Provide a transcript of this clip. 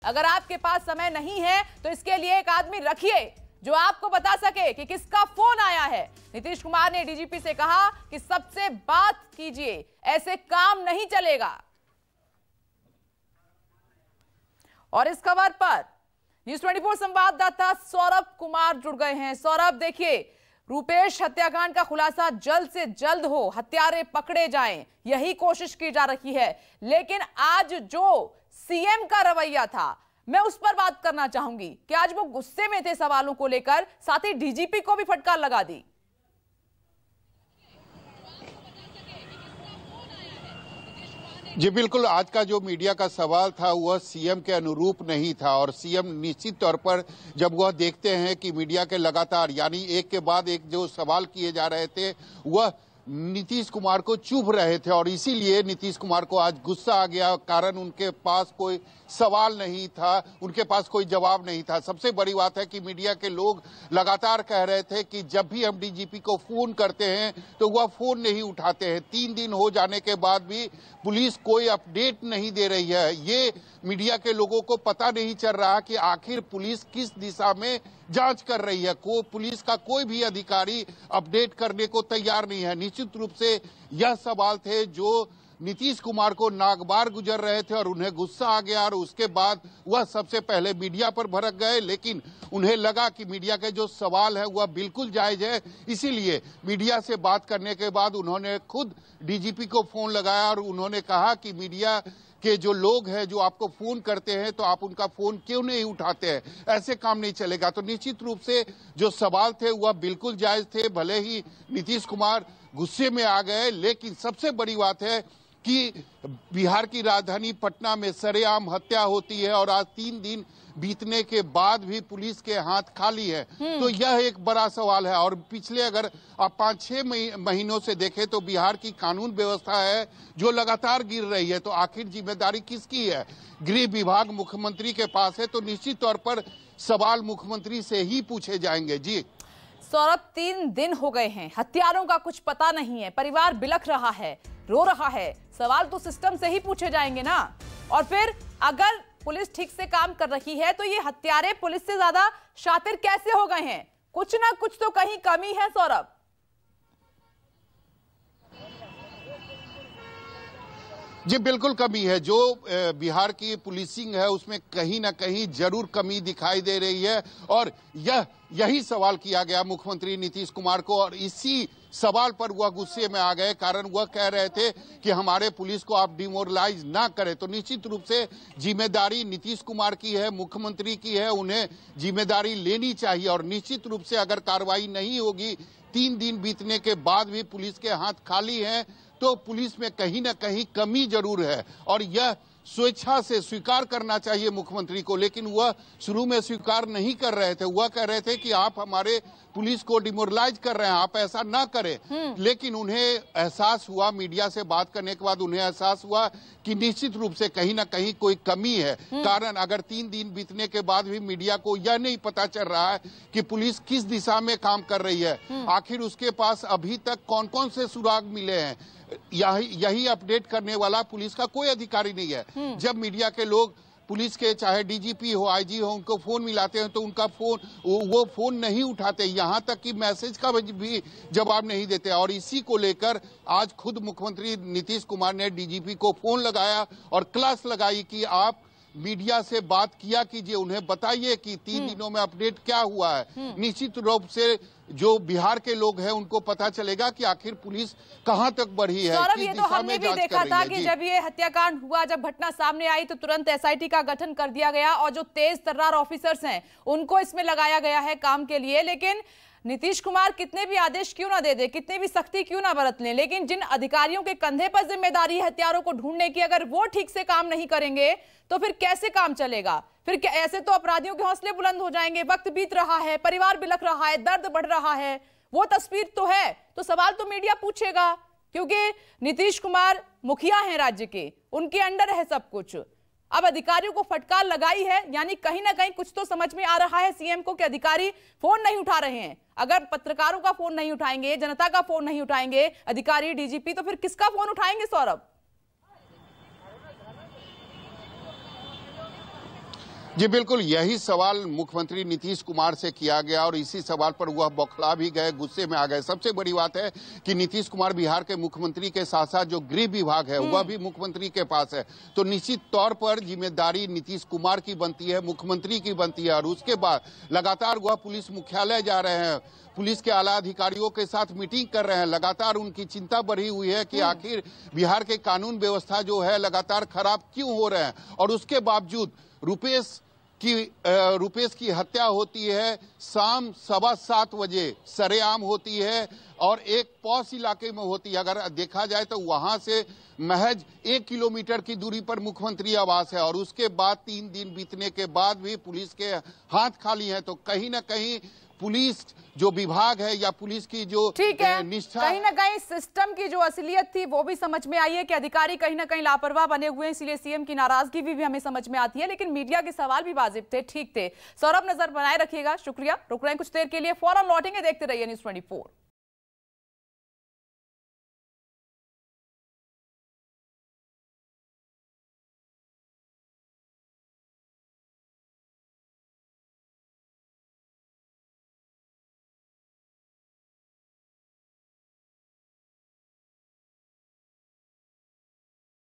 अगर आपके पास समय नहीं है तो इसके लिए एक आदमी रखिए जो आपको बता सके कि किसका फोन आया है। नीतीश कुमार ने डीजीपी से कहा कि सबसे बात कीजिए, ऐसे काम नहीं चलेगा। और इस खबर पर न्यूज़ 24 संवाददाता सौरभ कुमार जुड़ गए हैं। सौरभ, देखिए, रूपेश हत्याकांड का खुलासा जल्द से जल्द हो, हत्यारे पकड़े जाएं, यही कोशिश की जा रही है। लेकिन आज जो सीएम का रवैया था, मैं उस पर बात करना चाहूंगी कि आज वो गुस्से में थे सवालों को लेकर, साथ ही डीजीपी को भी फटकार लगा दी। जी बिल्कुल, आज का जो मीडिया का सवाल था वह सीएम के अनुरूप नहीं था और सीएम निश्चित तौर पर जब वह देखते हैं कि मीडिया के लगातार यानी एक के बाद एक जो सवाल किए जा रहे थे वह नीतीश कुमार को चुभ रहे थे और इसीलिए नीतीश कुमार को आज गुस्सा आ गया। कारण उनके पास कोई सवाल नहीं था, उनके पास कोई जवाब नहीं था। सबसे बड़ी बात है कि मीडिया के लोग लगातार कह रहे थे कि जब भी हम डीजीपी को फोन करते हैं तो वह फोन नहीं उठाते हैं। 3 दिन हो जाने के बाद भी पुलिस कोई अपडेट नहीं दे रही है। ये मीडिया के लोगों को पता नहीं चल रहा कि आखिर पुलिस किस दिशा में जांच कर रही है। पुलिस का कोई भी अधिकारी अपडेट करने को तैयार नहीं है। निश्चित रूप से यह सवाल थे जो नीतीश कुमार को नागबार गुजर रहे थे और उन्हें गुस्सा आ गया और उसके बाद वह सबसे पहले मीडिया पर भड़क गए। लेकिन उन्हें लगा कि मीडिया के जो सवाल है वह बिल्कुल जायज है, इसीलिए मीडिया से बात करने के बाद उन्होंने खुद डीजीपी को फोन लगाया और उन्होंने कहा कि मीडिया के जो लोग हैं जो आपको फोन करते हैं तो आप उनका फोन क्यों नहीं उठाते हैं, ऐसे काम नहीं चलेगा। तो निश्चित रूप से जो सवाल थे वह बिल्कुल जायज थे। भले ही नीतीश कुमार गुस्से में आ गए, लेकिन सबसे बड़ी बात है कि बिहार की राजधानी पटना में सरेआम हत्या होती है और आज 3 दिन बीतने के बाद भी पुलिस के हाथ खाली है। तो यह एक बड़ा सवाल है। और पिछले अगर आप 5-6 महीनों से देखें तो बिहार की कानून व्यवस्था है जो लगातार गिर रही है। तो आखिर जिम्मेदारी किसकी है? गृह विभाग मुख्यमंत्री के पास है, तो निश्चित तौर पर सवाल मुख्यमंत्री से ही पूछे जाएंगे। जी सौरभ, 3 दिन हो गए हैं, हत्यारों का कुछ पता नहीं है, परिवार बिलख रहा है, रो रहा है, सवाल तो सिस्टम से ही पूछे जाएंगे ना। और फिर अगर पुलिस ठीक से काम कर रही है तो ये हत्यारे पुलिस से ज्यादा शातिर कैसे हो गए हैं? कुछ ना कुछ तो कहीं कमी है सौरभ। जी बिल्कुल कमी है। जो बिहार की पुलिसिंग है उसमें कहीं ना कहीं जरूर कमी दिखाई दे रही है और यही सवाल किया गया मुख्यमंत्री नीतीश कुमार को और इसी सवाल पर वह गुस्से में आ गए। कारण वह कह रहे थे कि हमारे पुलिस को आप डिमोरलाइज ना करें। तो निश्चित रूप से जिम्मेदारी नीतीश कुमार की है, मुख्यमंत्री की है, उन्हें जिम्मेदारी लेनी चाहिए और निश्चित रूप से अगर कार्रवाई नहीं होगी, 3 दिन बीतने के बाद भी पुलिस के हाथ खाली हैं, तो पुलिस में कहीं ना कहीं कमी जरूर है और यह स्वेच्छा से स्वीकार करना चाहिए मुख्यमंत्री को। लेकिन वह शुरू में स्वीकार नहीं कर रहे थे। वह कह रहे थे कि आप हमारे पुलिस को डिमोरलाइज कर रहे हैं, आप ऐसा ना करें। लेकिन उन्हें एहसास हुआ, मीडिया से बात करने के बाद उन्हें एहसास हुआ कि निश्चित रूप से कहीं ना कहीं कोई कमी है। कारण अगर 3 दिन बीतने के बाद भी मीडिया को यह नहीं पता चल रहा है कि पुलिस किस दिशा में काम कर रही है, आखिर उसके पास अभी तक कौन कौन से सुराग मिले हैं, यही अपडेट करने वाला पुलिस का कोई अधिकारी नहीं है। जब मीडिया के लोग पुलिस के चाहे डीजीपी हो, आईजी हो, उनको फोन मिलाते हैं तो उनका वो फोन नहीं उठाते, यहाँ तक कि मैसेज का भी जवाब नहीं देते। और इसी को लेकर आज खुद मुख्यमंत्री नीतीश कुमार ने डीजीपी को फोन लगाया और क्लास लगाई कि आप मीडिया से बात किया कीजिए, उन्हें बताइए कि 3 दिनों में अपडेट क्या हुआ है। निश्चित रूप से जो बिहार के लोग हैं उनको पता चलेगा कि आखिर पुलिस कहां तक बढ़ी है, किस दिशा में जांच कर रही है। देखा था कि जब ये हत्याकांड हुआ, जब घटना सामने आई तो तुरंत एसआईटी का गठन कर दिया गया और जो तेज तर्रार ऑफिसर्स हैं उनको इसमें लगाया गया है काम के लिए। लेकिन नीतीश कुमार कितने भी आदेश क्यों ना दे दे, कितनी भी सख्ती क्यों ना बरत लें, लेकिन जिन अधिकारियों के कंधे पर जिम्मेदारी है हत्यारों को ढूंढने की, अगर वो ठीक से काम नहीं करेंगे तो फिर कैसे काम चलेगा? फिर ऐसे तो अपराधियों के हौसले बुलंद हो जाएंगे। वक्त बीत रहा है, परिवार बिलख रहा है, दर्द बढ़ रहा है, वो तस्वीर तो है। तो सवाल तो मीडिया पूछेगा क्योंकि नीतीश कुमार मुखिया हैं राज्य के, उनके अंडर है सब कुछ। अब अधिकारियों को फटकार लगाई है, यानी कहीं ना कहीं कुछ तो समझ में आ रहा है सीएम को कि अधिकारी फोन नहीं उठा रहे हैं। अगर पत्रकारों का फोन नहीं उठाएंगे, जनता का फोन नहीं उठाएंगे अधिकारी, डीजीपी, तो फिर किसका फोन उठाएंगे सौरभ? जी बिल्कुल, यही सवाल मुख्यमंत्री नीतीश कुमार से किया गया और इसी सवाल पर वह बौखला भी गए, गुस्से में आ गए। सबसे बड़ी बात है कि नीतीश कुमार बिहार के मुख्यमंत्री के साथ साथ जो गृह विभाग है वह भी मुख्यमंत्री के पास है, तो निश्चित तौर पर जिम्मेदारी नीतीश कुमार की बनती है, मुख्यमंत्री की बनती है। और उसके बाद लगातार वह पुलिस मुख्यालय जा रहे हैं, पुलिस के आला अधिकारियों के साथ मीटिंग कर रहे हैं, लगातार उनकी चिंता बढ़ी हुई है कि आखिर बिहार के कानून व्यवस्था जो है लगातार खराब क्यों हो रहे हैं। और उसके बावजूद रुपेश की हत्या होती है, शाम 7:15 बजे सरेआम होती है और एक पॉश इलाके में होती है। अगर देखा जाए तो वहां से महज 1 किलोमीटर की दूरी पर मुख्यमंत्री आवास है और उसके बाद 3 दिन बीतने के बाद भी पुलिस के हाथ खाली हैं। तो कहीं ना कहीं पुलिस जो विभाग है या पुलिस की जो निष्ठा, कहीं ना कहीं सिस्टम की जो असलियत थी वो भी समझ में आई है कि अधिकारी कहीं ना कहीं लापरवाह बने हुए हैं, इसलिए सीएम की नाराजगी भी हमें समझ में आती है। लेकिन मीडिया के सवाल भी वाजिब थे, ठीक थे। सौरभ, नजर बनाए रखिएगा। शुक्रिया। रुक रहे हैं कुछ देर के लिए, फौरन लौटेंगे। देखते रहिए News 24।